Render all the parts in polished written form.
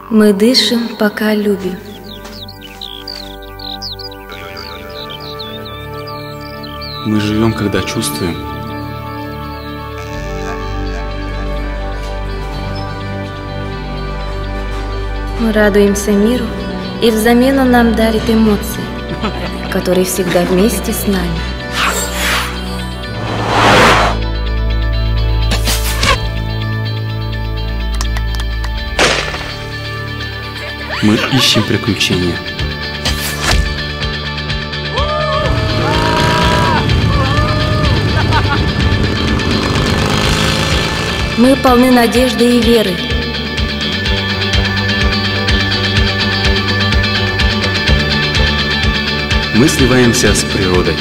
Мы дышим, пока любим. Мы живем, когда чувствуем. Мы радуемся миру, и взамен он нам дарит эмоции, которые всегда вместе с нами. Мы ищем приключения. Мы полны надежды и веры. Мы сливаемся с природой.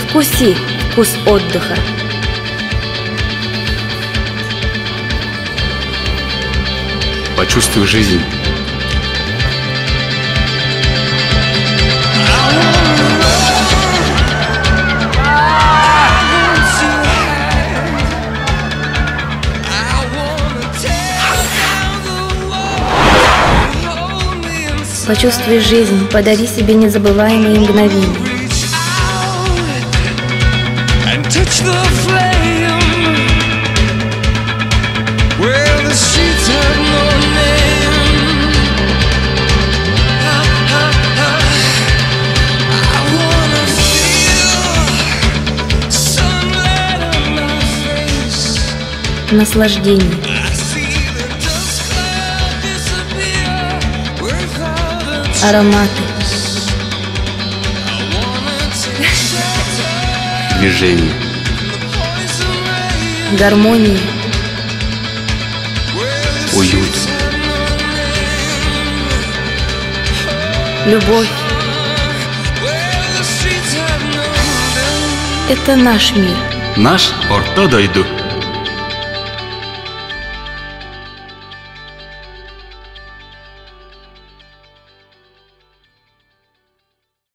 Вкуси вкус отдыха. Почувствуй жизнь. Почувствуй жизнь, подари себе незабываемые мгновения. Наслаждение. Ароматы. Движение. Гармония. Уют. Любовь. Это наш мир. Наш Ортодойду.